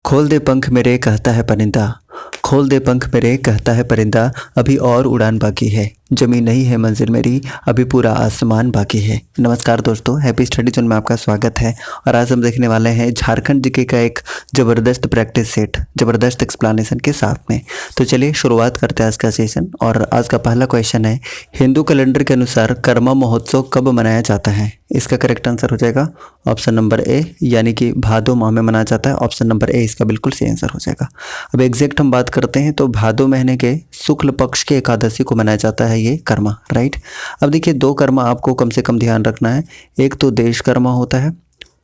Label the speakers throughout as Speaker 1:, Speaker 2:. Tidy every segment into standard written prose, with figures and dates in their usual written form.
Speaker 1: खोल दे पंख मेरे कहता है परिंदा, खोल दे पंख मेरे कहता है परिंदा, अभी और उड़ान बाकी है, जमी नहीं है मंजिल मेरी, अभी पूरा आसमान बाकी है। नमस्कार दोस्तों, हैप्पी स्टडी जोन में आपका स्वागत है। और आज हम देखने वाले हैं झारखंड जीके का एक ज़बरदस्त प्रैक्टिस सेट, ज़बरदस्त एक्सप्लेनेशन के साथ में। तो चलिए शुरुआत करते हैं आज का सेशन। और आज का पहला क्वेश्चन है, हिंदू कैलेंडर के अनुसार कर्मा महोत्सव कब मनाया जाता है? इसका करेक्ट आंसर हो जाएगा ऑप्शन नंबर ए, यानी कि भादो माह में मनाया जाता है। ऑप्शन नंबर ए इसका बिल्कुल सही आंसर हो जाएगा। अब एग्जैक्ट हम बात करते हैं तो भादो महीने के शुक्ल पक्ष के एकादशी को मनाया जाता है ये कर्मा, राइट। अब देखिए, दो कर्मा आपको कम से कम ध्यान रखना है। एक तो देश कर्मा होता है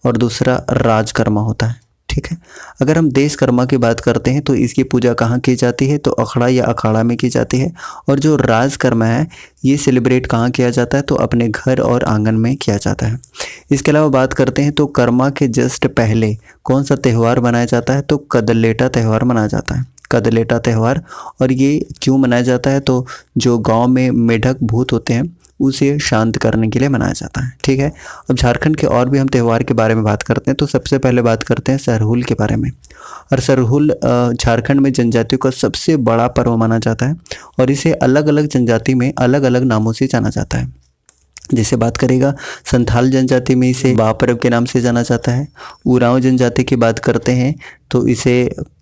Speaker 1: और दूसरा राज कर्मा होता है, ठीक है। अगर हम देश कर्मा की बात करते हैं तो इसकी पूजा कहाँ की जाती है? तो अखड़ा या अखाड़ा में की जाती है। और जो राज कर्मा है ये सेलिब्रेट कहाँ किया जाता है? तो अपने घर और आंगन में किया जाता है। इसके अलावा बात करते हैं तो कर्मा के जस्ट पहले कौन सा त्यौहार मनाया जाता है? तो कदलेटा त्यौहार मनाया जाता है, कदलेटा त्यौहार। और ये क्यों मनाया जाता है? तो जो गांव में मेढक भूत होते हैं उसे शांत करने के लिए मनाया जाता है, ठीक है। अब झारखंड के और भी हम त्यौहार के बारे में बात करते हैं। तो सबसे पहले बात करते हैं सरहुल के बारे में। और सरहुल झारखंड में जनजातियों का सबसे बड़ा पर्व माना जाता है और इसे अलग अलग जनजाति में अलग अलग नामों से जाना जाता है। जैसे बात करेगा संथाल जनजाति में इसे बा पर्व के नाम से जाना जाता है। उरांव जनजाति की बात करते हैं तो इसे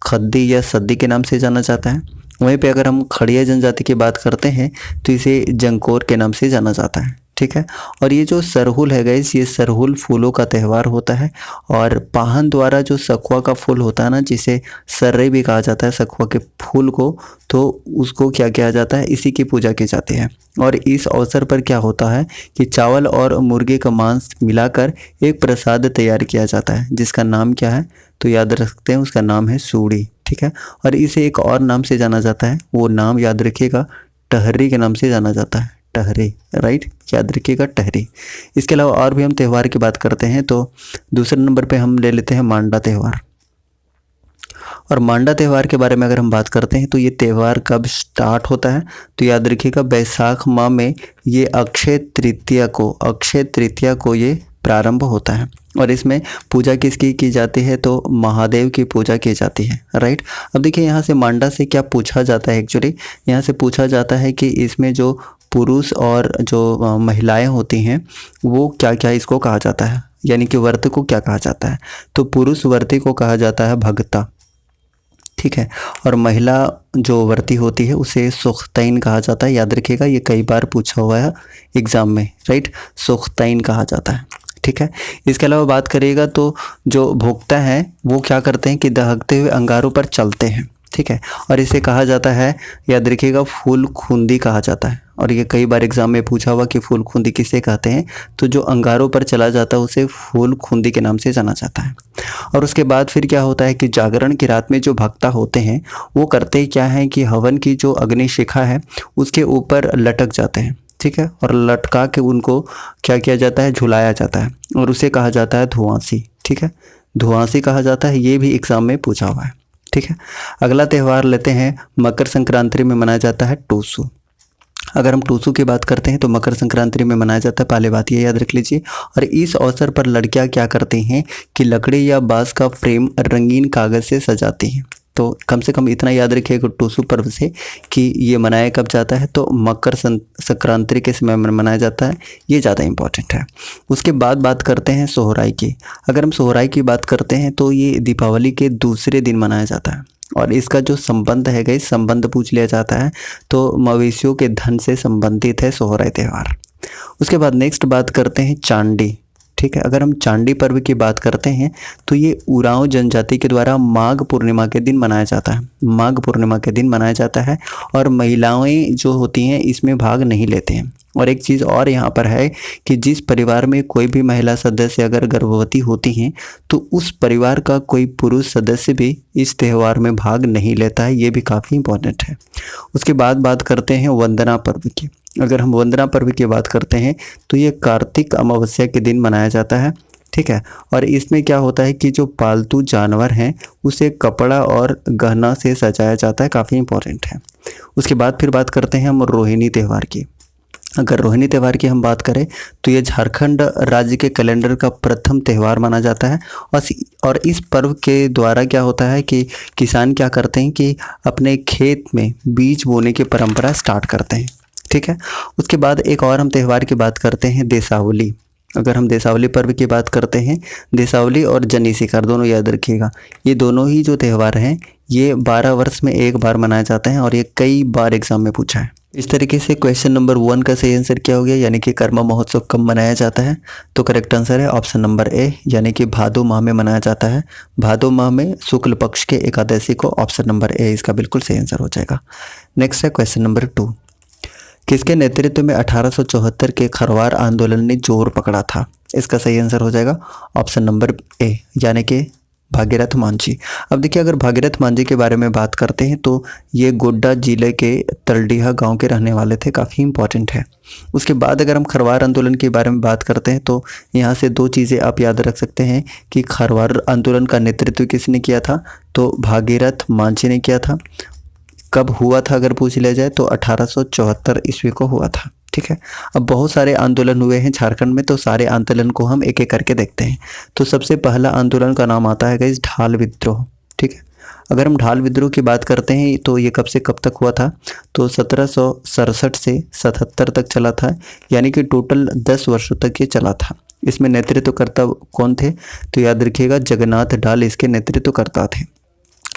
Speaker 1: खद्दी या सद्दी के नाम से जाना जाता है। वहीं पे अगर हम खड़िया जनजाति की बात करते हैं तो इसे जंकोर के नाम से जाना जाता है, ठीक है। और ये जो सरहुल है गाइस, ये सरहुल फूलों का त्यौहार होता है। और पाहन द्वारा जो सखुआ का फूल होता है ना, जिसे सर्रे भी कहा जाता है सखुआ के फूल को, तो उसको क्या किया जाता है? इसी की पूजा की जाती है। और इस अवसर पर क्या होता है कि चावल और मुर्गे का मांस मिलाकर एक प्रसाद तैयार किया जाता है, जिसका नाम क्या है? तो याद रखते हैं, उसका नाम है सूड़ी, ठीक है। और इसे एक और नाम से जाना जाता है, वो नाम याद रखिएगा, टहरी के नाम से जाना जाता है, टहरी, राइट, याद रखिएगा, टहरी। इसके अलावा और भी हम त्यौहार की बात करते हैं तो दूसरे नंबर पे हम ले लेते हैं मांडा त्यौहार। और मांडा त्यौहार के बारे में अगर हम बात करते हैं तो ये त्यौहार कब स्टार्ट होता है? तो याद रखिएगा, बैसाख माह में ये अक्षय तृतीया को ये प्रारंभ होता है। और इसमें पूजा किसकी की जाती है? तो महादेव की पूजा की जाती है, राइट। अब देखिए, यहाँ से मांडा से क्या पूछा जाता है? एक्चुअली यहाँ से पूछा जाता है कि इसमें जो पुरुष और जो महिलाएं होती हैं वो क्या क्या इसको कहा जाता है, यानी कि व्रत को क्या कहा जाता है? तो पुरुष व्रती को कहा जाता है भगता, ठीक है। और महिला जो व्रती होती है उसे सुख्तैन कहा जाता है। याद रखिएगा, ये कई बार पूछा हुआ है एग्जाम में, राइट, सुख्तैन कहा जाता है, ठीक है। इसके अलावा बात करिएगा तो जो भोक्ता है वो क्या करते हैं कि दहकते हुए अंगारों पर चलते हैं, ठीक है। और इसे कहा जाता है, याद रखिएगा, फूल खूंदी कहा जाता है। और ये कई बार एग्जाम में पूछा हुआ कि फूल खूंदी किसे कहते हैं? तो जो अंगारों पर चला जाता है उसे फूल खूंदी के नाम से जाना जाता है। और उसके बाद फिर क्या होता है कि जागरण की रात में जो भक्ता होते हैं वो करते क्या है कि हवन की जो अग्नि शिखा है उसके ऊपर लटक जाते हैं, ठीक है। और लटका के उनको क्या किया जाता है? झुलाया जाता है। और उसे कहा जाता है धुआंसी, ठीक है, धुआंसी कहा जाता है। ये भी एग्जाम में पूछा हुआ है, ठीक है। अगला त्यौहार लेते हैं, मकर संक्रांति में मनाया जाता है टूसू। अगर हम टूसू की बात करते हैं तो मकर संक्रांति में मनाया जाता है, पहले बात ये याद रख लीजिए। और इस अवसर पर लड़कियां क्या करती हैं कि लकड़ी या बांस का फ्रेम रंगीन कागज से सजाती हैं। तो कम से कम इतना याद रखिएगा टूसू पर्व से कि ये मनाया कब जाता है? तो मकर संक्रांति के समय में मनाया जाता है, ये ज़्यादा इंपॉर्टेंट है। उसके बाद बात करते हैं सोहराई की। अगर हम सोहराई की बात करते हैं तो ये दीपावली के दूसरे दिन मनाया जाता है। और इसका जो संबंध है गई, संबंध पूछ लिया जाता है तो मवेशियों के धन से संबंधित है सोहराई त्यौहार। उसके बाद नेक्स्ट बात करते हैं चांडी, ठीक है। अगर हम चांडी पर्व की बात करते हैं तो ये उरांव जनजाति के द्वारा माघ पूर्णिमा के दिन मनाया जाता है, माघ पूर्णिमा के दिन मनाया जाता है। और महिलाएं जो होती हैं इसमें भाग नहीं लेते हैं। और एक चीज़ और यहाँ पर है कि जिस परिवार में कोई भी महिला सदस्य अगर गर्भवती होती हैं तो उस परिवार का कोई पुरुष सदस्य भी इस त्यौहार में भाग नहीं लेता है, ये भी काफ़ी इंपॉर्टेंट है। उसके बाद बात करते हैं वंदना पर्व की। अगर हम वंदना पर्व की बात करते हैं तो ये कार्तिक अमावस्या के दिन मनाया जाता है, ठीक है। और इसमें क्या होता है कि जो पालतू जानवर हैं उसे कपड़ा और गहना से सजाया जाता है, काफ़ी इंपॉर्टेंट है। उसके बाद फिर बात करते हैं हम रोहिणी त्यौहार की। अगर रोहिणी त्यौहार की हम बात करें तो ये झारखंड राज्य के कैलेंडर का प्रथम त्यौहार माना जाता है। और इस पर्व के द्वारा क्या होता है कि किसान क्या करते हैं कि अपने खेत में बीज बोने की परंपरा स्टार्ट करते हैं। ठीक है, उसके बाद एक और हम त्यौहार की बात करते हैं, देसावली। अगर हम देसावली पर्व की बात करते हैं, देसावली और जनी शिकार दोनों याद रखिएगा, ये दोनों ही जो त्यौहार हैं ये 12 वर्ष में एक बार मनाए जाते हैं और ये कई बार एग्जाम में पूछा है। इस तरीके से क्वेश्चन नंबर 1 का सही आंसर क्या हो गया, यानी कि कर्मा महोत्सव कब मनाया जाता है? तो करेक्ट आंसर है ऑप्शन नंबर ए, यानी कि भादो माह में मनाया जाता है। भादो माह में शुक्ल पक्ष के एकादशी को, ऑप्शन नंबर ए इसका बिल्कुल सही आंसर हो जाएगा। नेक्स्ट है क्वेश्चन नंबर 2, किसके नेतृत्व में 1874 के खरवार आंदोलन ने जोर पकड़ा था? इसका सही आंसर हो जाएगा ऑप्शन नंबर ए, यानी कि भागीरथ मांझी। अब देखिए, अगर भागीरथ मांझी के बारे में बात करते हैं तो ये गोड्डा जिले के तलडीहा गांव के रहने वाले थे, काफ़ी इंपॉर्टेंट है। उसके बाद अगर हम खरवार आंदोलन के बारे में बात करते हैं तो यहाँ से 2 चीज़ें आप याद रख सकते हैं कि खरवार आंदोलन का नेतृत्व किसने किया था? तो भागीरथ मांझी ने किया था। कब हुआ था अगर पूछ लिया जाए तो 1874 ईस्वी को हुआ था। ठीक है, अब बहुत सारे आंदोलन हुए हैं झारखंड में, तो सारे आंदोलन को हम एक एक करके देखते हैं। तो सबसे पहला आंदोलन का नाम आता है गाइस ढाल विद्रोह। ठीक है, अगर हम ढाल विद्रोह की बात करते हैं तो ये कब से कब तक हुआ था? तो 1767 से 77 तक चला था, यानी कि टोटल 10 वर्षों तक ये चला था। इसमें नेतृत्वकर्ता कौन थे? तो याद रखिएगा जगन्नाथ ढाल इसके नेतृत्वकर्ता थे।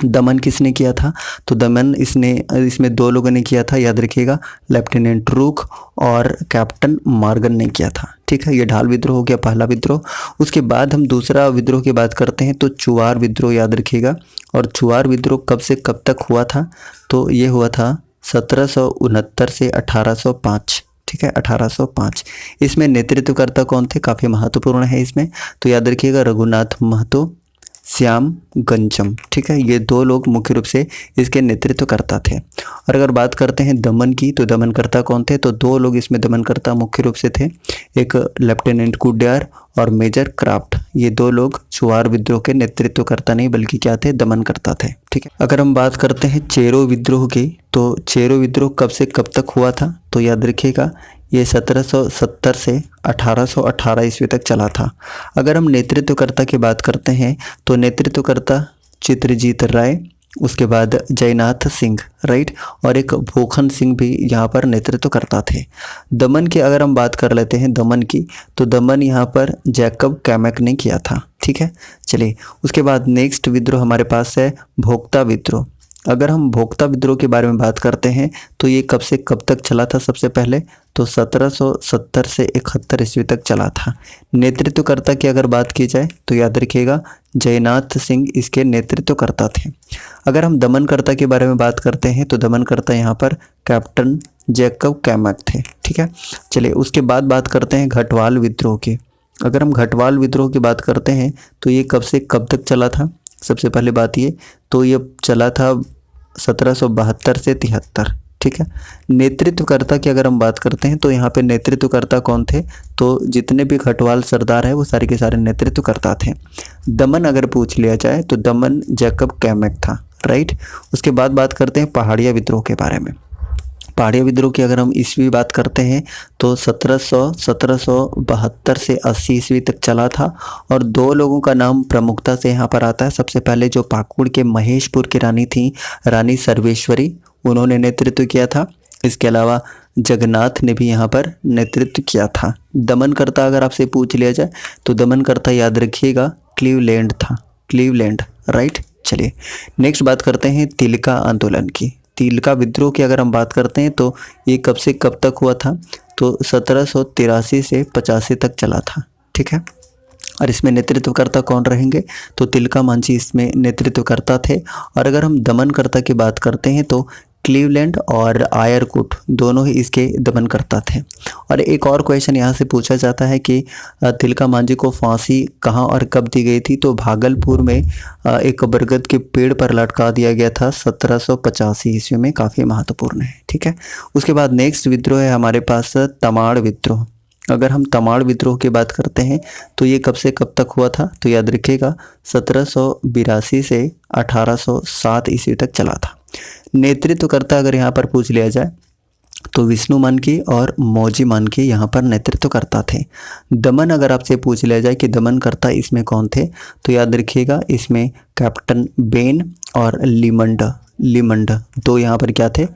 Speaker 1: दमन किसने किया था? तो दमन इसमें 2 लोगों ने किया था, याद रखिएगा, लेफ्टिनेंट रूक और कैप्टन मॉर्गन ने किया था। ठीक है, ये ढाल विद्रोह हो गया पहला विद्रोह। उसके बाद हम दूसरा विद्रोह की बात करते हैं तो चुआर विद्रोह, याद रखिएगा। और चुआर विद्रोह कब से कब तक हुआ था? तो ये हुआ था 1769 से 1805। ठीक है, 1805। इसमें नेतृत्वकर्ता कौन थे? काफ़ी महत्वपूर्ण है इसमें, तो याद रखिएगा रघुनाथ महतो, श्याम गंजम। ठीक है, ये 2 लोग मुख्य रूप से इसके नेतृत्वकर्ता थे। और अगर बात करते हैं दमन की, तो दमनकर्ता कौन थे? तो 2 लोग इसमें दमनकर्ता मुख्य रूप से थे, एक लेफ्टिनेंट कुड्यार और मेजर क्राफ्ट। ये 2 लोग चुआर विद्रोह के नेतृत्वकर्ता नहीं बल्कि क्या थे? दमनकर्ता थे। ठीक है, अगर हम बात करते हैं चेरो विद्रोह की, तो चेरो विद्रोह कब से कब तक हुआ था? तो याद रखिएगा ये 1770 से 1818 ईस्वी तक चला था। अगर हम नेतृत्वकर्ता की बात करते हैं तो नेतृत्वकर्ता चित्रजीत राय, उसके बाद जयनाथ सिंह, राइट, और एक भोखन सिंह भी यहाँ पर नेतृत्वकर्ता थे। दमन की अगर हम बात कर लेते हैं दमन की, तो दमन यहाँ पर जैकब कैमक ने किया था। ठीक है, चलिए उसके बाद नेक्स्ट विद्रोह हमारे पास है भोक्ता विद्रोह। अगर हम भोक्ता विद्रोह के बारे में बात करते हैं तो ये कब से कब तक चला था? सबसे पहले तो 1770 से 71 ईस्वी तक चला था। नेतृत्वकर्ता की अगर बात की जाए तो याद रखिएगा जयनाथ सिंह इसके नेतृत्वकर्ता थे। अगर हम दमनकर्ता के बारे में बात करते हैं तो दमनकर्ता यहाँ पर कैप्टन जैकब कैमक थे। ठीक है, चलिए उसके बाद बात करते हैं घटवाल विद्रोह की। अगर हम घटवाल विद्रोह की बात करते हैं तो ये कब से कब तक चला था? सबसे पहले बात ये, तो ये चला था 1772 से 73। ठीक है, नेतृत्वकर्ता की अगर हम बात करते हैं तो यहाँ पे नेतृत्वकर्ता कौन थे? तो जितने भी घटवाल सरदार है वो सारे के सारे नेतृत्वकर्ता थे। दमन अगर पूछ लिया जाए तो दमन जैकब कैमक था, राइट। उसके बाद बात करते हैं पहाड़िया विद्रोह के बारे में। पहाड़िया विद्रोह की अगर हम ईस्वी बात करते हैं तो 1772 से 80 ईस्वी तक चला था। और 2 लोगों का नाम प्रमुखता से यहाँ पर आता है। सबसे पहले जो पाकुड़ के महेशपुर की रानी थी, रानी सर्वेश्वरी, उन्होंने नेतृत्व किया था। इसके अलावा जगन्नाथ ने भी यहाँ पर नेतृत्व किया था। दमनकर्ता अगर आपसे पूछ लिया जाए तो दमनकर्ता याद रखिएगा क्लीवलैंड था, क्लीवलैंड, राइट। चलिए नेक्स्ट बात करते हैं तिलका आंदोलन की। तिलका विद्रोह की अगर हम बात करते हैं तो ये कब से कब तक हुआ था? तो 1783 से 85 तक चला था। ठीक है, और इसमें नेतृत्वकर्ता कौन रहेंगे? तो तिलका मांझी इसमें नेतृत्वकर्ता थे। और अगर हम दमनकर्ता की बात करते हैं तो क्लीवलैंड और आयरकुट दोनों ही इसके दमनकर्ता थे। और एक और क्वेश्चन यहाँ से पूछा जाता है कि तिलका मांझी को फांसी कहाँ और कब दी गई थी? तो भागलपुर में एक बरगद के पेड़ पर लटका दिया गया था 1785 ईस्वी में। काफ़ी महत्वपूर्ण है। ठीक है, उसके बाद नेक्स्ट विद्रोह है हमारे पास तमाड़ विद्रोह। अगर हम तमाड़ विद्रोह की बात करते हैं तो ये कब से कब तक हुआ था? तो याद रखिएगा 1782 से 1807 ईस्वी तक चला था। नेतृत्वकर्ता अगर यहाँ पर पूछ लिया जाए तो विष्णु मानकी और मौजी मानकी यहाँ पर नेतृत्व करता थे। दमन अगर आपसे पूछ लिया जाए कि दमन करता इसमें कौन थे, तो याद रखिएगा इसमें कैप्टन बेन और लिमंड दो यहाँ पर क्या थे,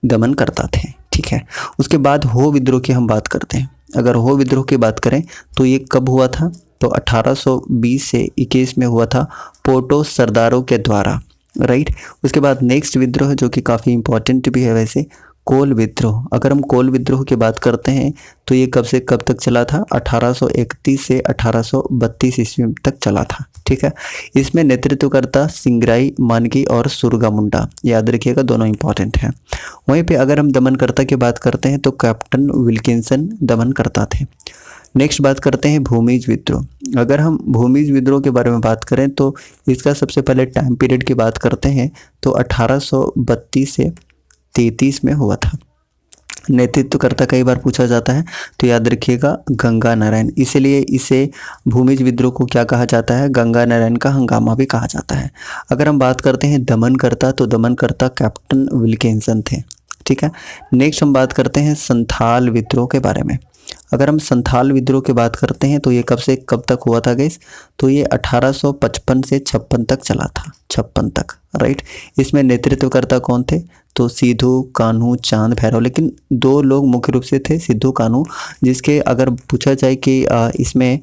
Speaker 1: दमन करता थे। ठीक है, उसके बाद हो विद्रोह की हम बात करते हैं। अगर हो विद्रोह की बात करें तो ये कब हुआ था, तो 1820 से 21 में हुआ था पोर्टो सरदारों के द्वारा, राइट। उसके बाद नेक्स्ट विद्रोह जो कि काफ़ी इंपॉर्टेंट भी है वैसे, कोल विद्रोह। अगर हम कोल विद्रोह की बात करते हैं तो ये कब से कब तक चला था, 1831 से 1832 ईस्वी तक चला था। ठीक है, इसमें नेतृत्वकर्ता सिंगराई मानकी और सुरगा मुंडा, याद रखिएगा दोनों इंपॉर्टेंट हैं। वहीं पे अगर हम दमनकर्ता की बात करते हैं तो कैप्टन विल्किंसन दमनकर्ता थे। नेक्स्ट बात करते हैं भूमिज विद्रोह। अगर हम भूमिज विद्रोह के बारे में बात करें तो इसका सबसे पहले टाइम पीरियड की बात करते हैं तो 1832 से 33 में हुआ था। नेतृत्वकर्ता कई बार पूछा जाता है तो याद रखिएगा गंगा नारायण, इसीलिए इसे भूमिज विद्रोह को क्या कहा जाता है, गंगा नारायण का हंगामा भी कहा जाता है। अगर हम बात करते हैं दमनकर्ता तो दमनकर्ता कैप्टन विल्किंसन थे। ठीक है, नेक्स्ट हम बात करते हैं संथाल विद्रोह के बारे में। अगर हम संथाल विद्रोह की बात करते हैं तो ये कब से कब तक हुआ था गाइस, तो ये 1855 से 56 तक चला था, 56 तक, राइट। इसमें नेतृत्वकर्ता कौन थे, तो सिद्धू कान्हू चांद भैरव, लेकिन दो लोग मुख्य रूप से थे, सिद्धू कान्हू, जिसके अगर पूछा जाए कि इसमें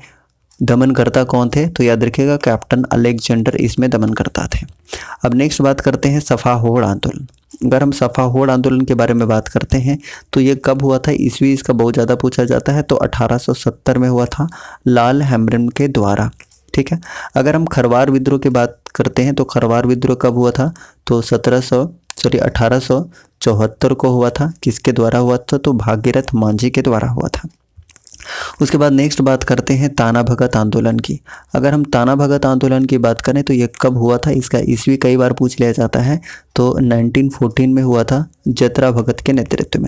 Speaker 1: दमनकर्ता कौन थे तो याद रखिएगा कैप्टन अलेक्जेंडर इसमें दमनकर्ता थे। अब नेक्स्ट बात करते हैं सफा होड़ आंदोलन। अगर हम सफा होड़ आंदोलन के बारे में बात करते हैं तो ये कब हुआ था, ईस्वी इसका बहुत ज़्यादा पूछा जाता है, तो 1870 में हुआ था लाल हैम्ब्रेन के द्वारा। ठीक है, अगर हम खरवार विद्रोह की बात करते हैं तो खरवार विद्रोह कब हुआ था, तो 1874 को हुआ था। किसके द्वारा हुआ था, तो भागीरथ मांझी के द्वारा हुआ था। उसके बाद नेक्स्ट बात करते हैं ताना भगत आंदोलन की। अगर हम ताना भगत आंदोलन की बात करें तो ये कब हुआ था, इसका ईस्वी कई बार पूछ लिया जाता है, तो 1914 में हुआ था जतरा भगत के नेतृत्व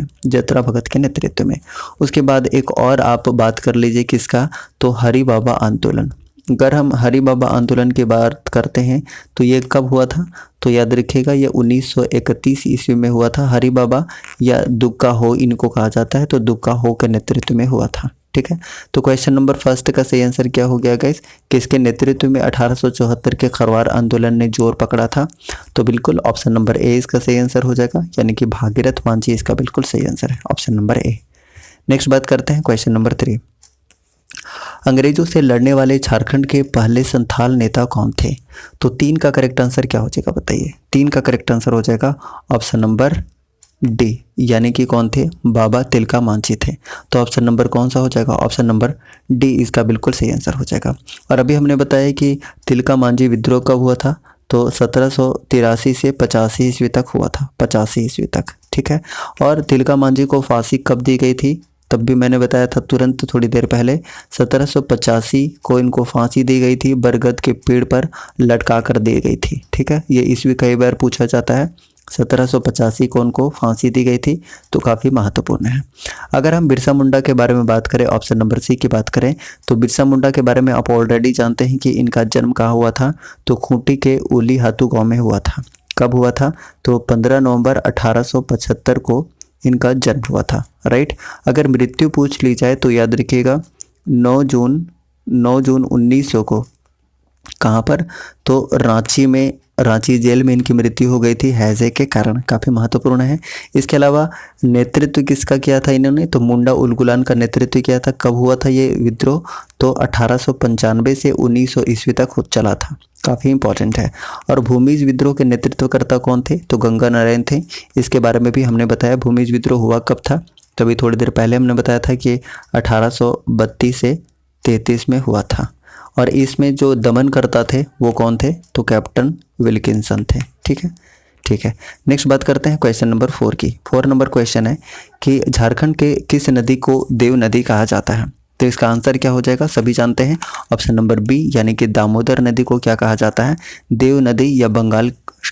Speaker 1: में। उसके बाद एक और आप बात कर लीजिए किसका, तो हरि बाबा आंदोलन। अगर हम हरि बाबा आंदोलन की बात करते हैं तो ये कब हुआ था, तो याद रखिएगा ये 1931 ईस्वी में हुआ था। हरि बाबा या दुक्का हो इनको कहा जाता है, तो दुक्का हो के नेतृत्व में हुआ था। ठीक है, तो क्वेश्चन नंबर फर्स्ट का सही आंसर क्या हो गया गाइस, किसके नेतृत्व में 1874 के खरवार आंदोलन ने जोर पकड़ा था, तो बिल्कुल ऑप्शन नंबर ए इसका सही आंसर हो जाएगा, यानी कि भागीरथ मांझी इसका बिल्कुल सही आंसर है, ऑप्शन नंबर ए। नेक्स्ट बात करते हैं क्वेश्चन नंबर 3। अंग्रेजों से लड़ने वाले झारखंड के पहले संथाल नेता कौन थे, तो 3 का करेक्ट आंसर क्या हो जाएगा बताइए, 3 का करेक्ट आंसर हो जाएगा ऑप्शन नंबर डी, यानी कि कौन थे, बाबा तिलका मांझी थे। तो ऑप्शन नंबर कौन सा हो जाएगा, ऑप्शन नंबर डी इसका बिल्कुल सही आंसर हो जाएगा। और अभी हमने बताया कि तिलका मांझी विद्रोह कब हुआ था, तो 1783 से 85 ईस्वी तक हुआ था, 85 ईस्वी तक। ठीक है, और तिलका मांझी को फांसी कब दी गई थी, तब भी मैंने बताया था तुरंत थोड़ी देर पहले, 1785 को इनको फांसी दी गई थी, बरगद के पेड़ पर लटका कर दी गई थी। ठीक है, ये ईस्वी कई बार पूछा जाता है, 1785 को उनको फांसी दी गई थी, तो काफ़ी महत्वपूर्ण है। अगर हम बिरसा मुंडा के बारे में बात करें, ऑप्शन नंबर सी की बात करें, तो बिरसा मुंडा के बारे में आप ऑलरेडी जानते हैं कि इनका जन्म कहाँ हुआ था, तो खूंटी के उली हाथू गाँव में हुआ था। कब हुआ था, तो 15 नवंबर 1875 को इनका जन्म हुआ था, राइट। अगर मृत्यु पूछ ली जाए तो याद रखिएगा 9 जून 1900 को, कहाँ पर, तो रांची जेल में इनकी मृत्यु हो गई थी हैजे के कारण, काफ़ी महत्वपूर्ण है। इसके अलावा नेतृत्व किसका किया था इन्होंने, तो मुंडा उलगुलान का नेतृत्व किया था। कब हुआ था ये विद्रोह, तो 1895 से 1900 ईस्वी तक चला था, काफ़ी इंपॉर्टेंट है। और भूमिज विद्रोह के नेतृत्वकर्ता कौन थे, तो गंगा नारायण थे। इसके बारे में भी हमने बताया भूमिज विद्रोह हुआ कब था, तभी थोड़ी देर पहले हमने बताया था कि 1832 से 33 में हुआ था। और इसमें जो दमन करता थे वो कौन थे, तो कैप्टन विल्किंसन थे। ठीक है, नेक्स्ट बात करते हैं क्वेश्चन नंबर 4 की। 4 नंबर क्वेश्चन है कि झारखंड के किस नदी को देव नदी कहा जाता है, तो इसका आंसर क्या हो जाएगा, सभी जानते हैं, ऑप्शन नंबर बी, यानी कि दामोदर नदी को क्या कहा जाता है, देव नदी या बंगाल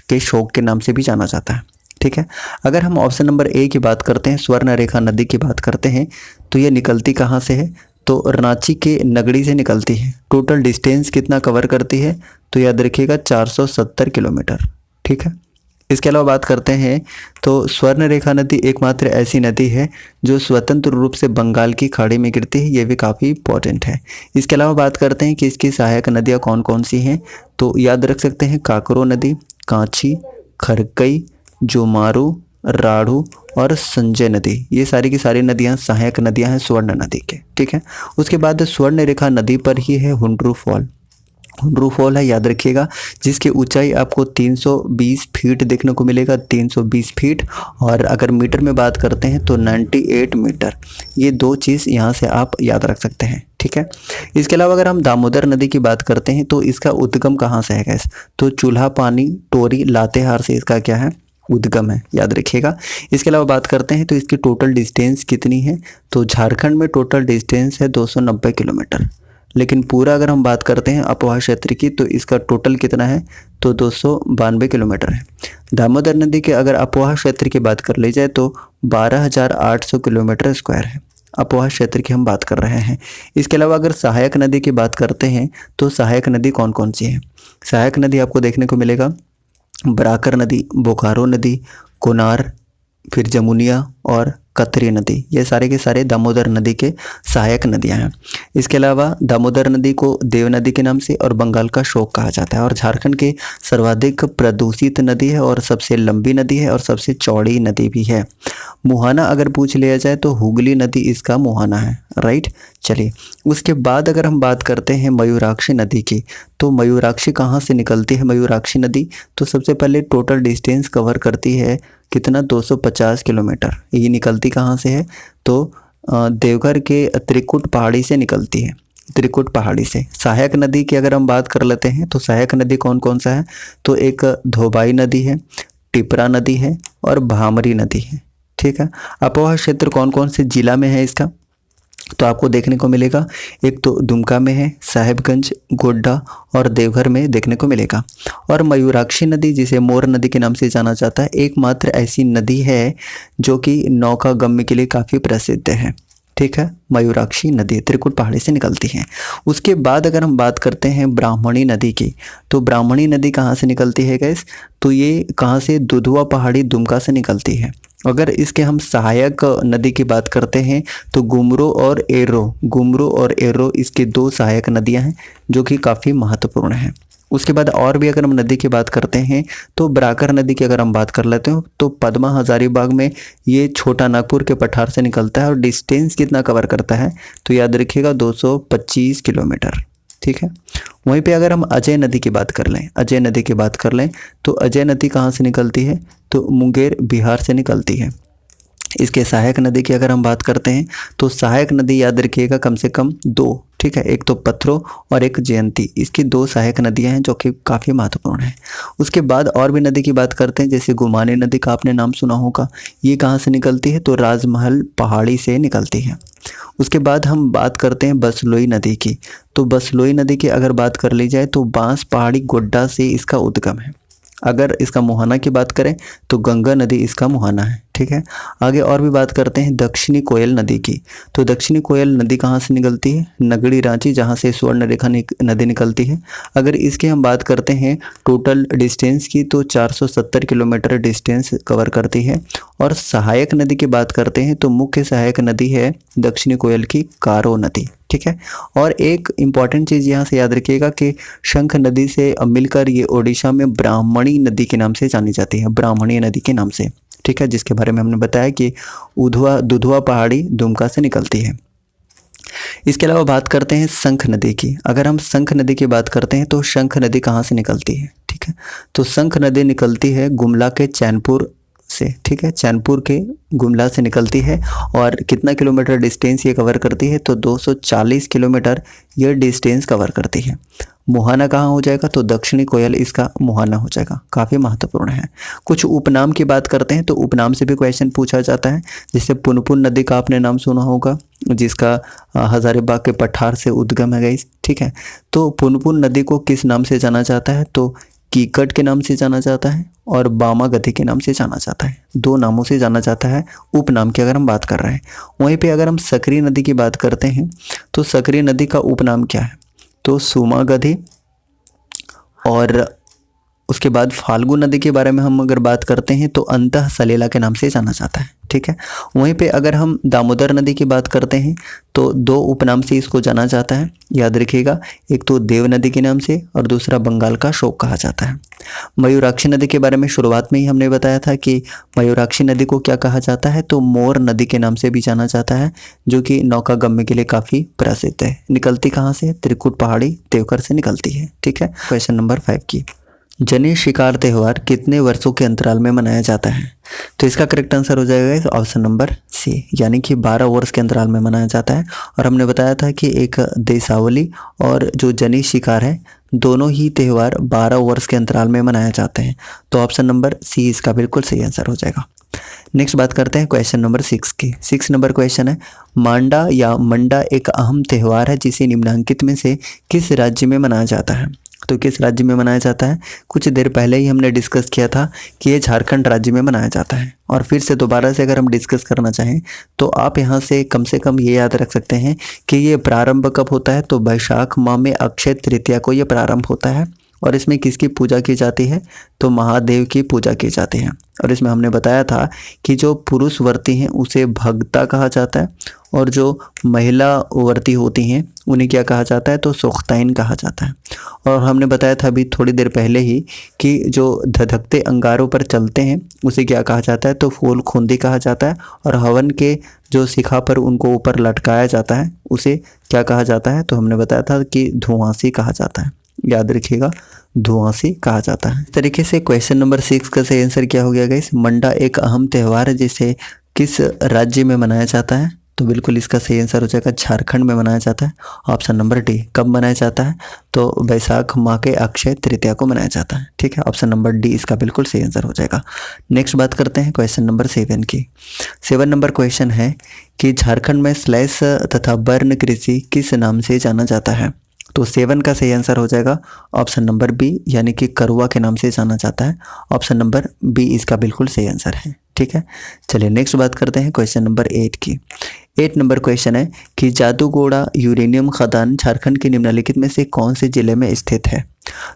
Speaker 1: के शोक के नाम से भी जाना जाता है। ठीक है, अगर हम ऑप्शन नंबर ए की बात करते हैं, स्वर्ण रेखा नदी की बात करते हैं, तो ये निकलती कहाँ से है, तो रांची के नगड़ी से निकलती है। टोटल डिस्टेंस कितना कवर करती है, तो याद रखिएगा 470 किलोमीटर। ठीक है, इसके अलावा बात करते हैं तो स्वर्णरेखा नदी एकमात्र ऐसी नदी है जो स्वतंत्र रूप से बंगाल की खाड़ी में गिरती है, ये भी काफ़ी इंपॉर्टेंट है। इसके अलावा बात करते हैं कि इसकी सहायक नदियाँ कौन कौन सी हैं, तो याद रख सकते हैं काकरो नदी, कांची, खरकई, जोमारू, राढ़ू और संजय नदी, ये सारी की सारी नदियाँ सहायक नदियाँ हैं स्वर्ण नदी के। ठीक है, उसके बाद स्वर्णरेखा नदी पर ही है हुंड्रू फॉल। हुंड्रू फॉल है, याद रखिएगा, जिसकी ऊंचाई आपको 320 फीट देखने को मिलेगा, 320 फीट। और अगर मीटर में बात करते हैं तो 98 मीटर। ये दो चीज़ यहाँ से आप याद रख सकते हैं। ठीक है, इसके अलावा अगर हम दामोदर नदी की बात करते हैं तो इसका उद्गम कहाँ से है गैस, तो चूल्हा पानी, टोरी, लातेहार से इसका क्या है, उद्गम है, याद रखिएगा। इसके अलावा बात करते हैं तो इसकी टोटल डिस्टेंस कितनी है, तो झारखंड में टोटल डिस्टेंस है 290 किलोमीटर। लेकिन पूरा अगर हम बात करते हैं अपवाह क्षेत्र की तो इसका टोटल कितना है, तो 292 किलोमीटर है। दामोदर नदी के अगर अपवाह क्षेत्र की बात कर ली जाए तो 12,800 किलोमीटर स्क्वायर है, अपवाह क्षेत्र की हम बात कर रहे हैं। इसके अलावा अगर सहायक नदी की बात करते हैं तो सहायक नदी कौन कौन सी है, सहायक नदी आपको देखने को मिलेगा बराकर नदी, बोकारो नदी, कोनार, फिर जमुनिया और कतरी नदी, ये सारे के सारे दामोदर नदी के सहायक नदियां हैं। इसके अलावा दामोदर नदी को देव नदी के नाम से और बंगाल का शोक कहा जाता है, और झारखंड की सर्वाधिक प्रदूषित नदी है और सबसे लंबी नदी है और सबसे चौड़ी नदी भी है। मुहाना अगर पूछ लिया जाए तो हुगली नदी इसका मुहाना है, राइट। चलिए, उसके बाद अगर हम बात करते हैं मयूराक्षी नदी की, तो मयूराक्षी कहाँ से निकलती है मयूराक्षी नदी, तो सबसे पहले टोटल डिस्टेंस कवर करती है कितना, 250 किलोमीटर। ये निकलती कहाँ से है, तो देवघर के त्रिकुट पहाड़ी से निकलती है, त्रिकुट पहाड़ी से। सहायक नदी की अगर हम बात कर लेते हैं तो सहायक नदी कौन कौन सा है, तो एक धोबाई नदी है, टिपरा नदी है और भामरी नदी है। ठीक है, अपवाह क्षेत्र कौन कौन से जिला में है इसका, तो आपको देखने को मिलेगा, एक तो दुमका में है, साहेबगंज, गोड्डा और देवघर में देखने को मिलेगा। और मयूराक्षी नदी जिसे मोर नदी के नाम से जाना जाता है, एकमात्र ऐसी नदी है जो कि नौका गम्य के लिए काफ़ी प्रसिद्ध है। ठीक है, मयूराक्षी नदी त्रिकुट पहाड़ी से निकलती है। उसके बाद अगर हम बात करते हैं ब्राह्मणी नदी की, तो ब्राह्मणी नदी कहाँ से निकलती है गैस, तो ये कहाँ से, दुधवा पहाड़ी दुमका से निकलती है। अगर इसके हम सहायक नदी की बात करते हैं तो गुमरो और एरो इसकी दो सहायक नदियां हैं जो कि काफ़ी महत्वपूर्ण हैं। उसके बाद और भी अगर हम नदी की बात करते हैं तो बराकर नदी की अगर हम बात कर लेते हो तो पद्मा हजारीबाग में ये छोटा नागपुर के पठार से निकलता है और डिस्टेंस कितना कवर करता है, तो याद रखिएगा 225 किलोमीटर। ठीक है, वहीं पे अगर हम अजय नदी की बात कर लें, तो अजय नदी कहाँ से निकलती है, तो मुंगेर बिहार से निकलती है। इसके सहायक नदी की अगर हम बात करते हैं तो सहायक नदी याद रखिएगा कम से कम दो। ठीक है, एक तो पत्रो और एक जयंती, इसकी दो सहायक नदियां हैं जो कि काफ़ी महत्वपूर्ण है। उसके बाद और भी नदी की बात करते हैं, जैसे गुमानी नदी का आपने नाम सुना होगा, ये कहाँ से निकलती है, तो राजमहल पहाड़ी से निकलती है। उसके बाद हम बात करते हैं बसलोई नदी की, तो बसलोई नदी की अगर बात कर ली जाए तो बांस पहाड़ी गोड्डा से इसका उद्गम है। अगर इसका मुहाना की बात करें तो गंगा नदी इसका मुहाना है। ठीक है, आगे और भी बात करते हैं दक्षिणी कोयल नदी की, तो दक्षिणी कोयल नदी कहाँ से निकलती है, नगड़ी रांची, जहाँ से स्वर्णरेखा नदी निकलती है। अगर इसकी हम बात करते हैं टोटल डिस्टेंस की तो 470 किलोमीटर डिस्टेंस कवर करती है। और सहायक नदी की बात करते हैं तो मुख्य सहायक नदी है दक्षिणी कोयल की कारो नदी। ठीक है, और एक इम्पॉर्टेंट चीज़ यहाँ से याद रखिएगा कि शंख नदी से मिलकर ये ओडिशा में ब्राह्मणी नदी के नाम से जानी जाती है, ब्राह्मणी नदी के नाम से। ठीक है, जिसके बारे में हमने बताया कि दुधवा पहाड़ी दुमका से निकलती है। इसके अलावा बात करते हैं शंख नदी की। अगर हम शंख नदी की बात करते हैं तो शंख नदी कहाँ से निकलती है, ठीक है, तो शंख नदी निकलती है गुमला के चैनपुर से। ठीक है, चैनपुर के गुमला से निकलती है और कितना किलोमीटर डिस्टेंस ये कवर करती है, तो 240 किलोमीटर ये डिस्टेंस कवर करती है। मुहाना कहाँ हो जाएगा, तो दक्षिणी कोयल इसका मुहाना हो जाएगा, काफ़ी महत्वपूर्ण है। कुछ उपनाम की बात करते हैं तो उपनाम से भी क्वेश्चन पूछा जाता है, जैसे पुनपुन नदी का आपने नाम सुना होगा, जिसका हजारीबाग के पठार से उद्गम है गाइस। ठीक है, तो पुनपुन नदी को किस नाम से जाना जाता है, तो कीकट के नाम से जाना जाता है और बामागति के नाम से जाना जाता है, दो नामों से जाना जाता है उपनाम की अगर हम बात कर रहे हैं। वहीं पे अगर हम सकरी नदी की बात करते हैं तो सकरी नदी का उपनाम क्या है, तो सुमागधी और उसके बाद फाल्गु नदी के बारे में हम अगर बात करते हैं तो अंतः सलीला के नाम से जाना जाता है, ठीक है। वहीं पे अगर हम दामोदर नदी की बात करते हैं तो दो उपनाम से इसको जाना जाता है, याद रखिएगा, एक तो देव नदी के नाम से और दूसरा बंगाल का शोक कहा जाता है। मयूराक्षी नदी के बारे में शुरुआत में ही हमने बताया था कि मयूराक्षी नदी को क्या कहा जाता है, तो मोर नदी के नाम से भी जाना जाता है, जो कि नौकागम्य के लिए काफ़ी प्रसिद्ध है। निकलती कहाँ से? त्रिकुट पहाड़ी देवघर से निकलती है, ठीक है। क्वेश्चन नंबर 5 की, जनी शिकार त्यौहार कितने वर्षों के अंतराल में मनाया जाता है? तो इसका करेक्ट आंसर हो जाएगा ऑप्शन नंबर सी, यानी कि 12 वर्ष के अंतराल में मनाया जाता है। और हमने बताया था कि एक देशावली और जो जनी शिकार है, दोनों ही त्यौहार 12 वर्ष के अंतराल में मनाए जाते हैं। तो ऑप्शन नंबर सी इसका बिल्कुल सही आंसर हो जाएगा। नेक्स्ट बात करते हैं क्वेश्चन नंबर 6 की। 6 नंबर क्वेश्चन है, मांडा या मंडा एक अहम त्यौहार है जिसे निम्नलिखित में से किस राज्य में मनाया जाता है? तो किस राज्य में मनाया जाता है? कुछ देर पहले ही हमने डिस्कस किया था कि ये झारखंड राज्य में मनाया जाता है। और फिर से दोबारा से अगर हम डिस्कस करना चाहें तो आप यहाँ से कम ये याद रख सकते हैं कि ये प्रारंभ कब होता है, तो वैशाख माह में अक्षय तृतीया को ये प्रारंभ होता है। और इसमें किसकी पूजा की जाती है? तो महादेव की पूजा की जाती है। और इसमें हमने बताया था कि जो पुरुष व्रती हैं उसे भगता कहा जाता है, और जो महिला व्रती होती हैं उन्हें क्या कहा जाता है? तो सोख्ताइन कहा जाता है। और हमने बताया था अभी थोड़ी देर पहले ही कि जो धधकते अंगारों पर चलते हैं उसे क्या कहा जाता है? तो फूल खूंदी कहा जाता है। और हवन के जो शिखा पर उनको ऊपर लटकाया जाता है उसे क्या कहा जाता है? तो हमने बताया था कि धुआंसी कहा जाता है, याद रखिएगा, धुआंसी कहा जाता है। इस तरीके से क्वेश्चन नंबर 6 का सही आंसर क्या हो गया गाइस? मंडा एक अहम त्यौहार है जिसे किस राज्य में मनाया जाता है? तो बिल्कुल इसका सही आंसर हो जाएगा झारखंड में मनाया जाता है, ऑप्शन नंबर डी। कब मनाया जाता है? तो वैशाख माह के अक्षय तृतीया को मनाया जाता है, ठीक है। ऑप्शन नंबर डी इसका बिल्कुल सही आंसर हो जाएगा। नेक्स्ट बात करते हैं क्वेश्चन नंबर 7 की। 7 नंबर क्वेश्चन है कि झारखंड में स्लैश तथा वर्ण कृषि किस नाम से जाना जाता है? तो 7 का सही आंसर हो जाएगा ऑप्शन नंबर बी, यानी कि करुआ के नाम से जाना जाता है। ऑप्शन नंबर बी इसका बिल्कुल सही आंसर है, ठीक है। चलिए नेक्स्ट बात करते हैं क्वेश्चन नंबर 8 की। 8 नंबर क्वेश्चन है कि जादूगोड़ा यूरेनियम खदान झारखंड के निम्नलिखित में से कौन से जिले में स्थित है?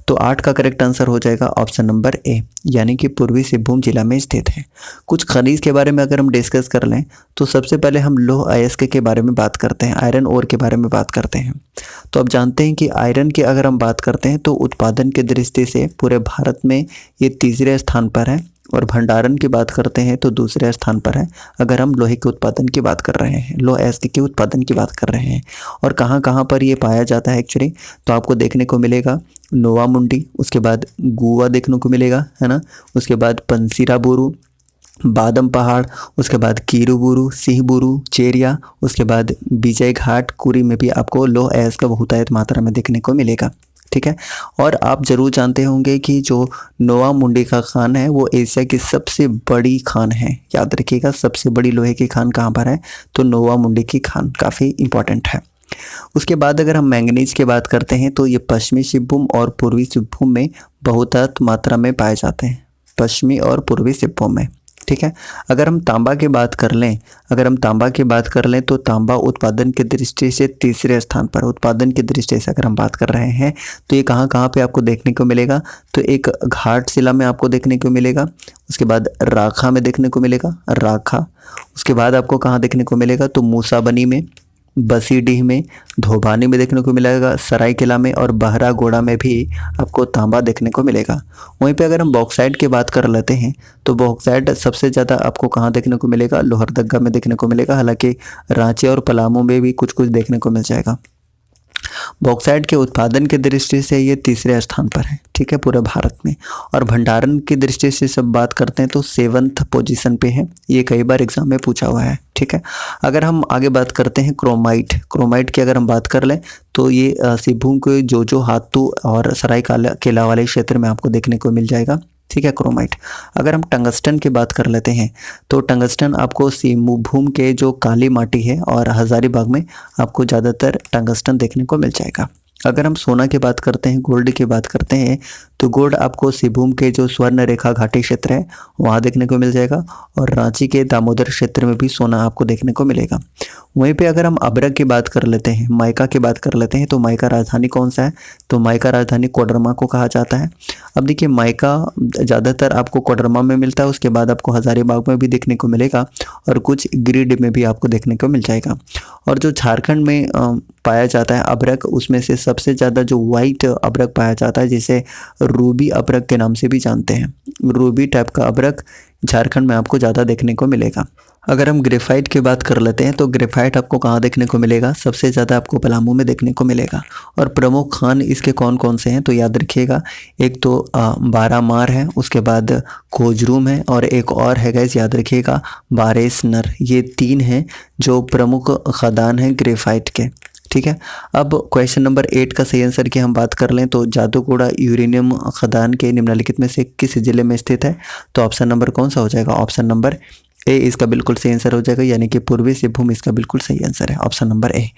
Speaker 1: तो 8 का करेक्ट आंसर हो जाएगा ऑप्शन नंबर ए, यानी कि पूर्वी सिंहभूम जिला में स्थित है। कुछ खनिज के बारे में अगर हम डिस्कस कर लें तो सबसे पहले हम लौह अयस्क के बारे में बात करते हैं, आयरन ओर के बारे में बात करते हैं। तो अब जानते हैं कि आयरन की अगर हम बात करते हैं तो उत्पादन की दृष्टि से पूरे भारत में ये तीसरे स्थान पर है, और भंडारण की बात करते हैं तो दूसरे स्थान पर है। अगर हम लोहे के उत्पादन की बात कर रहे हैं, लौह अयस्क के उत्पादन की बात कर रहे हैं, और कहाँ कहाँ पर ये पाया जाता है एक्चुअली, तो आपको देखने को मिलेगा नोवा मुंडी, उसके बाद गुआ देखने को मिलेगा, है ना, उसके बाद पंसीरा बुरू, बादम पहाड़, उसके बाद कीरूबुरु, सिंहबुरु, चेरिया, उसके बाद विजय घाट, कुरी में भी आपको लौह अयस्क का बहुतायत मात्रा में देखने को मिलेगा, ठीक है। और आप जरूर जानते होंगे कि जो नोवा मुंडी का खान है वो एशिया की सबसे बड़ी खान है, याद रखिएगा, सबसे बड़ी लोहे की खान कहाँ पर है? तो नोवा मुंडी की खान काफ़ी इंपॉर्टेंट है। उसके बाद अगर हम मैंगनीज की बात करते हैं तो ये पश्चिमी सिंहभूम और पूर्वी सिंहभूम में बहुतायत मात्रा में पाए जाते हैं, पश्चिमी और पूर्वी सिंहभूम में, ठीक है। अगर हम तांबा की बात कर लें तो तांबा उत्पादन की दृष्टि से तीसरे स्थान पर, उत्पादन की दृष्टि से अगर हम बात कर रहे हैं तो ये कहाँ कहाँ पे आपको देखने को मिलेगा? तो एक घाटशिला में आपको देखने को मिलेगा, उसके बाद राखा में देखने को मिलेगा, राखा, उसके बाद आपको कहाँ देखने को मिलेगा? तो मूसाबनी में, बसीडीह में, धोबानी में देखने को मिलेगा, सरायकेला में, और बहरागोड़ा में भी आपको तांबा देखने को मिलेगा। वहीं पे अगर हम बॉक्साइट की बात कर लेते हैं तो बॉक्साइट सबसे ज़्यादा आपको कहाँ देखने को मिलेगा? लोहरदगा में देखने को मिलेगा, हालांकि रांची और पलामू में भी कुछ कुछ देखने को मिल जाएगा। बॉक्साइट के उत्पादन की दृष्टि से ये तीसरे स्थान पर है, ठीक है, पूरे भारत में। और भंडारण की दृष्टि से सब बात करते हैं तो 7th पोजीशन पे है, ये कई बार एग्जाम में पूछा हुआ है, ठीक है। अगर हम आगे बात करते हैं क्रोमाइट की अगर हम बात कर लें तो ये सिंहभूम के जो हातू और सरायकेला वाले क्षेत्र में आपको देखने को मिल जाएगा, ठीक है, क्रोमाइट। अगर हम टंगस्टन की बात कर लेते हैं तो टंगस्टन आपको सिंहभूम के जो काली माटी है और हजारीबाग में आपको ज़्यादातर टंगस्टन देखने को मिल जाएगा। अगर हम सोना की बात करते हैं, गोल्ड की बात करते हैं, तो गोल्ड आपको सिंहभूम के जो स्वर्ण रेखा घाटी क्षेत्र है वहाँ देखने को मिल जाएगा, और रांची के दामोदर क्षेत्र में भी सोना आपको देखने को मिलेगा। वहीं पे अगर हम अभ्रक की बात कर लेते हैं, मायका की बात कर लेते हैं, तो मायका राजधानी कौन सा है? तो मायका राजधानी कोडरमा को कहा जाता है। अब देखिए, मायका ज़्यादातर आपको कोडरमा में मिलता है, उसके बाद आपको हजारीबाग में भी देखने को मिलेगा, और कुछ गिरिडीह में भी आपको देखने को मिल जाएगा। और जो झारखंड में पाया जाता है अभ्रक, उसमें से सबसे ज़्यादा जो वाइट अभ्रक पाया जाता है, जिसे रूबी अभ्रक के नाम से भी जानते हैं, रूबी टाइप का अभ्रक झारखंड में आपको ज़्यादा देखने को मिलेगा। अगर हम ग्रेफाइट की बात कर लेते हैं, तो ग्रेफाइट आपको कहाँ देखने को मिलेगा? सबसे ज़्यादा आपको पलामू में देखने को मिलेगा। और प्रमुख खान इसके कौन कौन से हैं? तो याद रखिएगा, एक तो बारामार है, उसके बाद खोजरूम है, और एक और है गाइस, याद रखिएगा, बारेसनर। ये 3 हैं जो प्रमुख खदान हैं ग्रेफाइट के। ठीक है। अब क्वेश्चन नंबर 8 का सही आंसर की हम बात कर लें, तो जादूगोड़ा यूरेनियम खदान के निम्नलिखित में से किस जिले में स्थित है? तो ऑप्शन नंबर कौन सा हो जाएगा? ऑप्शन नंबर ए इसका बिल्कुल सही आंसर हो जाएगा, यानी कि पूर्वी सिंहभूम इसका बिल्कुल सही आंसर है, ऑप्शन नंबर ए।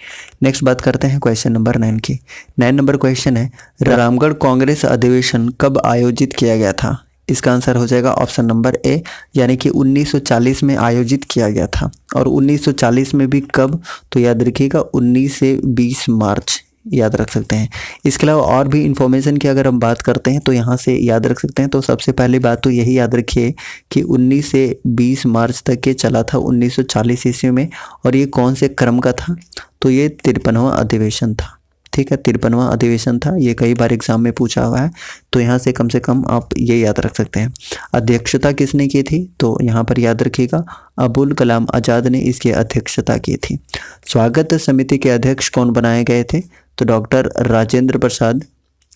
Speaker 1: नेक्स्ट बात करते हैं क्वेश्चन नंबर 9 की। 9 नंबर क्वेश्चन है, रामगढ़ कांग्रेस अधिवेशन कब आयोजित किया गया था? इसका आंसर हो जाएगा ऑप्शन नंबर ए, यानी कि 1940 में आयोजित किया गया था। और 1940 में भी कब? तो याद रखिएगा 19 से 20 मार्च याद रख सकते हैं। इसके अलावा और भी इंफॉर्मेशन की अगर हम बात करते हैं तो यहाँ से याद रख सकते हैं। तो सबसे पहली बात तो यही याद रखिए कि 19 से 20 मार्च तक ये चला था 1940 ईस्वी में। और ये कौन से क्रम का था? तो ये 53वां अधिवेशन था। ठीक है, 53वां अधिवेशन था। ये कई बार एग्जाम में पूछा हुआ है, तो यहाँ से कम आप ये याद रख सकते हैं। अध्यक्षता किसने की थी? तो यहाँ पर याद रखिएगा अबुल कलाम आज़ाद ने इसकी अध्यक्षता की थी। स्वागत समिति के अध्यक्ष कौन बनाए गए थे? तो डॉक्टर राजेंद्र प्रसाद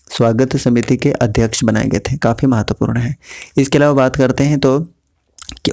Speaker 1: स्वागत समिति के अध्यक्ष बनाए गए थे, काफ़ी महत्वपूर्ण है। इसके अलावा बात करते हैं तो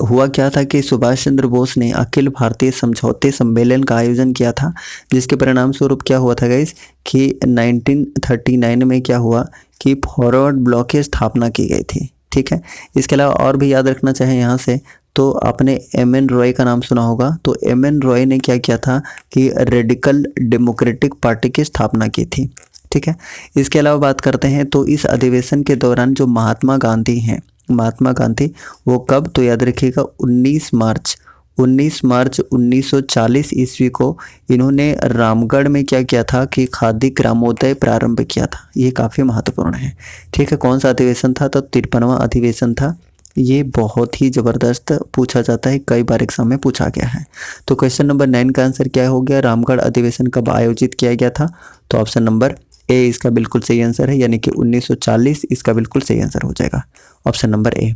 Speaker 1: हुआ क्या था कि सुभाष चंद्र बोस ने अखिल भारतीय समझौते सम्मेलन का आयोजन किया था, जिसके परिणाम स्वरूप क्या हुआ था गाइस कि 1939 में क्या हुआ कि फॉरवर्ड ब्लॉक की स्थापना की गई थी। ठीक है। इसके अलावा और भी याद रखना चाहें यहाँ से, तो आपने एम.एन. रॉय का नाम सुना होगा। तो एम.एन. रॉय ने क्या किया था कि रेडिकल डेमोक्रेटिक पार्टी की स्थापना की थी। ठीक है। इसके अलावा बात करते हैं तो इस अधिवेशन के दौरान जो महात्मा गांधी हैं, महात्मा गांधी वो कब? तो याद रखिएगा 19 मार्च 1940 ईस्वी को इन्होंने रामगढ़ में क्या किया था कि खादी ग्रामोदय प्रारंभ किया था। ये काफ़ी महत्वपूर्ण है। ठीक है। कौन सा अधिवेशन था? तो 53वां अधिवेशन था। ये बहुत ही ज़बरदस्त पूछा जाता है, कई बार एग्जाम में पूछा गया है। तो क्वेश्चन नंबर 9 का आंसर क्या हो गया? रामगढ़ अधिवेशन कब आयोजित किया गया था? तो ऑप्शन नंबर ए इसका बिल्कुल सही आंसर है, यानी कि 1940 इसका बिल्कुल सही आंसर हो जाएगा, ऑप्शन नंबर ए।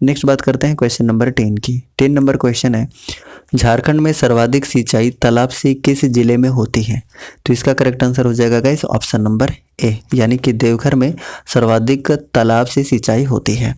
Speaker 1: नेक्स्ट बात करते हैं क्वेश्चन नंबर 10 की। 10 नंबर क्वेश्चन है, झारखंड में सर्वाधिक सिंचाई तालाब से किस जिले में होती है? तो इसका करेक्ट आंसर हो जाएगा गाइस ऑप्शन नंबर ए, यानी कि देवघर में सर्वाधिक तालाब से सिंचाई होती है।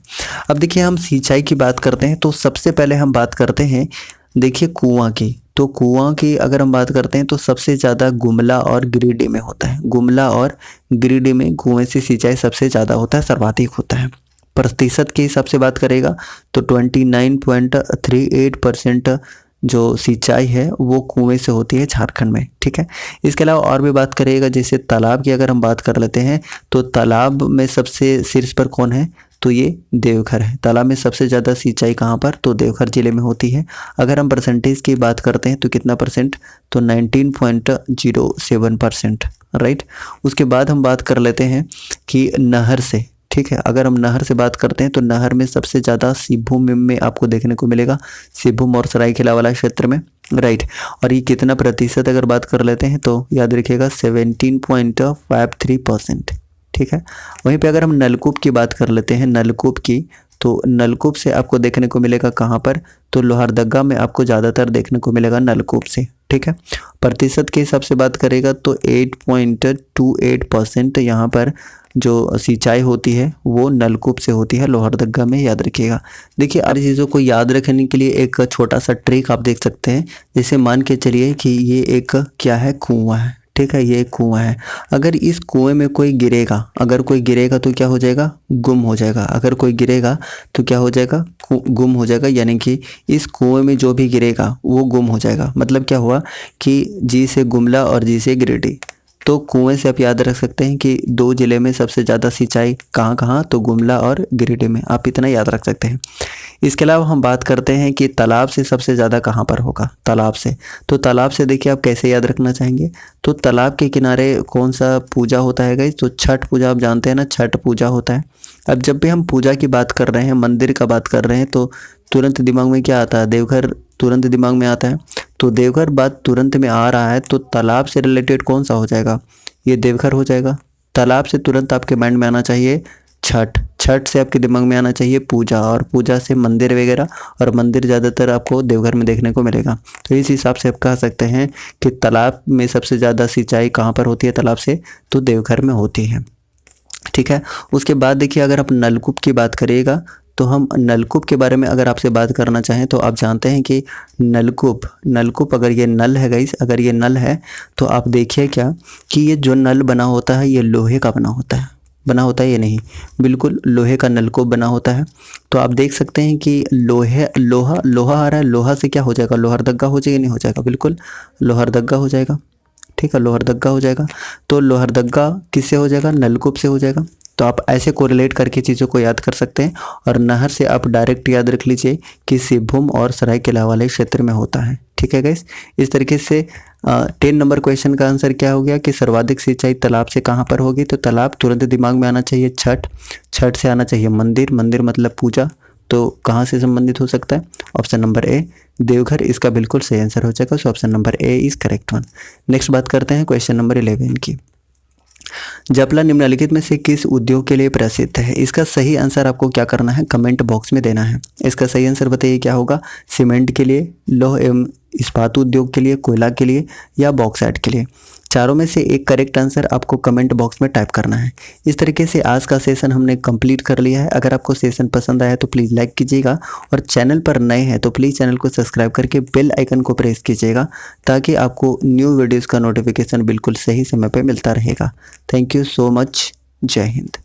Speaker 1: अब देखिए, हम सिंचाई की बात करते हैं तो सबसे पहले हम बात करते हैं देखिए कुआं की। तो कुआं की अगर हम बात करते हैं तो सबसे ज़्यादा गुमला और गिरिडीह में होता है। गुमला और गिरिडीह में कुएं से सिंचाई सबसे ज़्यादा होता है, सर्वाधिक होता है। प्रतिशत के हिसाब से बात करेगा तो 29.38% जो सिंचाई है वो कुएं से होती है झारखंड में। ठीक है। इसके अलावा और भी बात करेगा, जैसे तालाब की अगर हम बात कर लेते हैं तो तालाब में सबसे शीर्ष पर कौन है? तो ये देवघर है। तालाब में सबसे ज़्यादा सिंचाई कहाँ पर? तो देवघर जिले में होती है। अगर हम परसेंटेज की बात करते हैं तो कितना परसेंट? तो 19.07%, राइट। उसके बाद हम बात कर लेते हैं कि नहर से। ठीक है। अगर हम नहर से बात करते हैं तो नहर में सबसे ज़्यादा सिंहभूम में आपको देखने को मिलेगा, सिंहभूम और सरायकेला वाला क्षेत्र में, राइट। और ये कितना प्रतिशत अगर बात कर लेते हैं तो याद रखिएगा 17.53%। ठीक है। वहीं पे अगर हम नलकूप की बात कर लेते हैं, नलकूप की, तो नलकूप से आपको देखने को मिलेगा कहाँ पर? तो लोहरदगा में आपको ज़्यादातर देखने को मिलेगा नलकूप से। ठीक है। प्रतिशत के हिसाब से बात करेगा तो 8.28% यहाँ पर जो सिंचाई होती है वो नलकूप से होती है लोहरदगा में, याद रखिएगा। देखिए, सारी चीज़ों को याद रखने के लिए एक छोटा सा ट्रिक आप देख सकते हैं। जैसे मान के चलिए कि ये एक क्या है? कुआं है। ठीक है, ये एक कुआं है। अगर इस कुएं में कोई गिरेगा, अगर कोई गिरेगा तो क्या हो जाएगा? गुम हो जाएगा। अगर कोई गिरेगा तो क्या हो जाएगा? गुम हो जाएगा, यानी कि इस कुएं में जो भी गिरेगा वो गुम हो जाएगा। मतलब क्या हुआ कि जी से गुमला और जी से गिरिडीह। तो कुएं से आप याद रख सकते हैं कि 2 जिले में सबसे ज़्यादा सिंचाई कहाँ कहाँ, तो गुमला और गिरिडीह में, आप इतना याद रख सकते हैं। इसके अलावा हम बात करते हैं कि तालाब से सबसे ज़्यादा कहाँ पर होगा, तालाब से। तो तालाब से देखिए आप कैसे याद रखना चाहेंगे, तो तालाब के किनारे कौन सा पूजा होता है गाइस, तो छठ पूजा, आप जानते हैं ना, छठ पूजा होता है। अब जब भी हम पूजा की बात कर रहे हैं, मंदिर का बात कर रहे हैं, तो तुरंत दिमाग में क्या आता है, देवघर तुरंत दिमाग में आता है। तो देवघर बात तुरंत में आ रहा है, तो तालाब से रिलेटेड कौन सा हो जाएगा, ये देवघर हो जाएगा। तालाब से तुरंत आपके माइंड में आना चाहिए छठ, छठ से आपके दिमाग में आना चाहिए पूजा, और पूजा से मंदिर वगैरह, और मंदिर ज़्यादातर आपको देवघर में देखने को मिलेगा। तो इस हिसाब से आप कह सकते हैं कि तालाब में सबसे ज़्यादा सिंचाई कहाँ पर होती है तालाब से, तो देवघर में होती है। ठीक है। उसके बाद देखिए अगर आप नलकूप की बात करिएगा, तो हम नलकूप के बारे में अगर आपसे बात करना चाहें, तो आप जानते हैं कि नलकूप अगर ये नल है गाइस, अगर ये नल है, तो आप देखिए क्या कि ये जो नल बना होता है ये लोहे का बना होता है ये नहीं, बिल्कुल लोहे का नलकूप बना होता है। तो आप देख सकते हैं कि लोहा आ रहा है, लोहा से क्या हो जाएगा, लोहरदगा हो जाएगा, नहीं हो जाएगा, बिल्कुल लोहरदगा हो जाएगा। ठीक है, लोहरदगा हो जाएगा। तो लोहरदगा किससे हो जाएगा, नलकूप से हो जाएगा। तो आप ऐसे कोरिलेट करके चीज़ों को याद कर सकते हैं। और नहर से आप डायरेक्ट याद रख लीजिए कि सिंहभूम और सरायकेला वाले क्षेत्र में होता है। ठीक है गाइस, इस तरीके से 10 नंबर क्वेश्चन का आंसर क्या हो गया कि सर्वाधिक सिंचाई तालाब से कहाँ पर होगी, तो तालाब तुरंत दिमाग में आना चाहिए छठ, छठ से आना चाहिए मंदिर, मंदिर मतलब पूजा, तो कहाँ से संबंधित हो सकता है, ऑप्शन नंबर ए देवघर इसका बिल्कुल सही आंसर हो जाएगा। So option number A is correct one. Next बात करते हैं क्वेश्चन नंबर 11 की। जपला निम्नलिखित में से किस उद्योग के लिए प्रसिद्ध है, इसका सही आंसर आपको क्या करना है, कमेंट बॉक्स में देना है। इसका सही आंसर बताइए क्या होगा, सीमेंट के लिए, लौह एवं इस्पात उद्योग के लिए, कोयला के लिए, या बॉक्साइट के लिए। चारों में से एक करेक्ट आंसर आपको कमेंट बॉक्स में टाइप करना है। इस तरीके से आज का सेशन हमने कंप्लीट कर लिया है। अगर आपको सेशन पसंद आया तो प्लीज़ लाइक कीजिएगा, और चैनल पर नए हैं तो प्लीज़ चैनल को सब्सक्राइब करके बेल आइकन को प्रेस कीजिएगा, ताकि आपको न्यू वीडियोज़ का नोटिफिकेशन बिल्कुल सही समय पर मिलता रहेगा। Thank you so much. जय हिंद।